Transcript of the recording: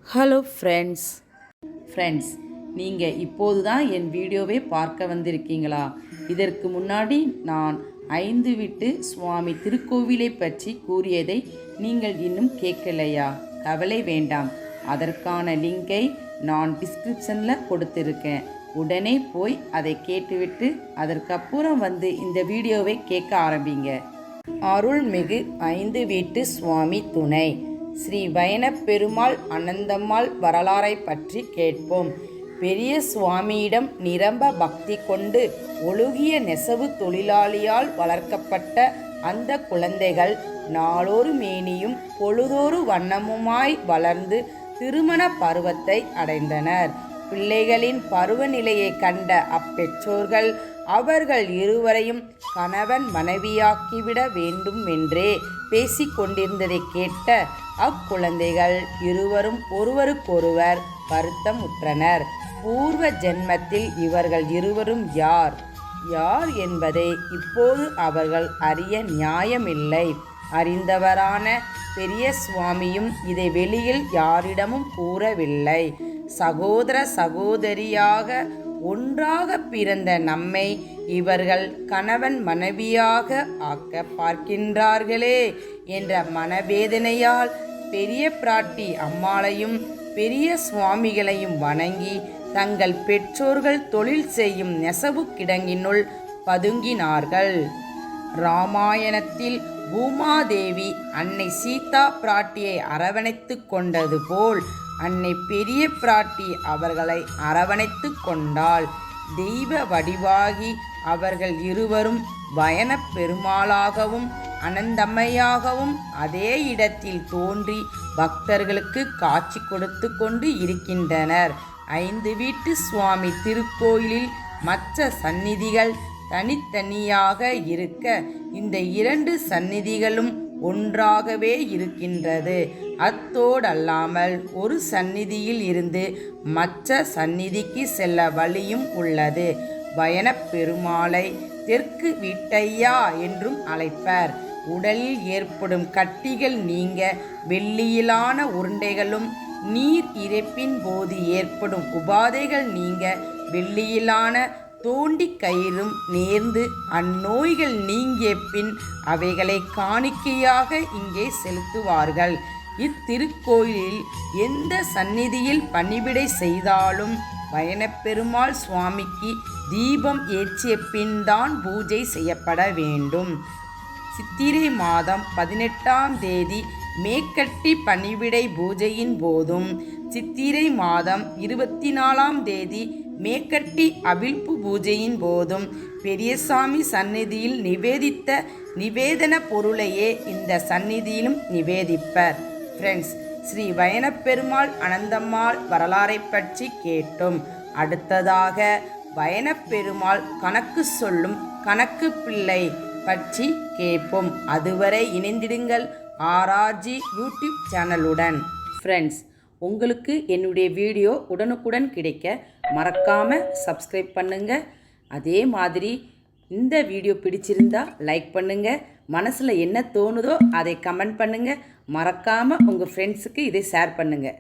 Hello friends நீங்கள் இப்போது தான் என் வீடியோவை பார்க்க வந்திருக்கீங்களா? இதற்கு முன்னாடி நான் 5 வீட்டு சுவாமி திருக்கோவிலை பற்றி கூறியதை நீங்கள் இன்னும் கேட்கலையா? கவலை வேண்டாம், அதற்கான லிங்கை நான் டிஸ்கிரிப்ஷனில் கொடுத்துருக்கேன். உடனே போய் அதை கேட்டுவிட்டு அதற்கப்புறம் வந்து இந்த வீடியோவை கேட்க ஆரம்பிங்க. அருள்மிகு 5 வீட்டு சுவாமி துணை ஸ்ரீ வைணப்பெருமாள் அனந்தம்மாள் வரலாறை பற்றி கேட்போம். பெரிய சுவாமியிடம் நிரம்ப பக்தி கொண்டு ஒழுகிய நெசவு தொழிலாளியால் வளர்க்கப்பட்ட அந்த குழந்தைகள் நாளொரு மேனியும் பொழுதொரு வண்ணமுமாய் வளர்ந்து திருமண பருவத்தை அடைந்தனர். பிள்ளைகளின் பருவநிலையை கண்ட அப்பெற்றோர்கள் அவர்கள் இருவரையும் கணவன் மனைவியாக்கிவிட வேண்டும் என்றே பேசிக்கொண்டிருந்ததை கேட்ட அக்குழந்தைகள் இருவரும் ஒருவருக்கொருவர் வருத்தம் உற்றனர். பூர்வ ஜென்மத்தில் இவர்கள் இருவரும் யார் என்பதை இப்போது அவர்கள் அறிய நியாயமில்லை. அறிந்தவரான பெரிய சுவாமியும் இதை வெளியில் யாரிடமும் கூறவில்லை. சகோதர சகோதரியாக ஒன்றாக பிறந்த நம்மை இவர்கள் கணவன் மனைவியாக ஆக்க பார்க்கின்றார்களே என்ற மனவேதனையால் பெரிய பிராட்டி அம்மாளையும் பெரிய சுவாமிகளையும் வணங்கி தங்கள் பெற்றோர்கள் தொழில் செய்யும் நெசவு கிடங்கினுள் பதுங்கினார்கள். ராமாயணத்தில் பூமாதேவி அன்னை சீதா பிராட்டியை அரவணைத்து கொண்டது போல் அன்னை பெரிய பிராட்டி அவர்களை அரவணைத்து கொண்டாள். தெய்வ வடிவாகி அவர்கள் இருவரும் வைணப் பெருமாளாகவும் அனந்தம்மையாகவும் அதே இடத்தில் தோன்றி பக்தர்களுக்கு காட்சி கொடுத்து கொண்டு இருக்கின்றனர். 5 வீட்டு சுவாமி திருக்கோயிலில் மற்ற சந்நிதிகள் தனித்தனியாக இருக்க இந்த 2 சந்நிதிகளும் ஒன்றாகவே இருக்கின்றது. அத்தோடல்லாமல் ஒரு சந்நிதியில் இருந்து மற்ற சந்நிதிக்கு செல்ல வழியும் உள்ளது. வைணப் பெருமாளை தெற்கு வீட்டையா என்றும் அழைப்பர். உடலில் ஏற்படும் கட்டிகள் நீங்க வெள்ளியிலான உருண்டைகளும், நீர் இறைப்பின் போது ஏற்படும் உபாதைகள் நீங்க வெள்ளியிலான தோண்டி கயிறும் நேர்ந்து அந்நோய்கள் நீங்கிய பின் அவைகளை காணிக்கையாக இங்கே செலுத்துவார்கள். இத்திருக்கோயிலில் எந்த சந்நிதியில் பணிவிடை செய்தாலும் வைணப்பெருமாள் சுவாமிக்கு தீபம் ஏற்றிய பின் தான் பூஜை செய்யப்பட வேண்டும். சித்திரை மாதம் 18ஆம் தேதி மேக்கட்டி பணிவிடை பூஜையின் போதும், சித்திரை மாதம் 24ஆம் தேதி மேக்கட்டி அவிழ்ப்பு பூஜையின் போதும் பெரியசாமி சந்நிதியில் நிவேதித்த நிவேதன பொருளையே இந்த சந்நிதியிலும் நிவேதிப்பர். ஃப்ரெண்ட்ஸ், ஸ்ரீ வைணப்பெருமாள் அனந்தம்மாள் வரலாறை பற்றி கேட்டோம். அடுத்ததாக வைணப்பெருமாள் கணக்கு சொல்லும் கணக்கு பிள்ளை பற்றி கேட்போம். அதுவரை இணைந்திடுங்கள் ஆர்ஆர்ஜி யூடியூப் சேனலுடன். ஃப்ரெண்ட்ஸ், உங்களுக்கு என்னுடைய வீடியோ உடனுக்குடன் கிடைக்க மறக்காமல் சப்ஸ்கிரைப் பண்ணுங்கள். அதே மாதிரி இந்த வீடியோ பிடிச்சிருந்தா லைக் பண்ணுங்கள். மனசில் என்ன தோணுதோ அதை கமெண்ட் பண்ணுங்கள். மறக்காமல் உங்கள் ஃப்ரெண்ட்ஸுக்கு இதை ஷேர் பண்ணுங்கள்.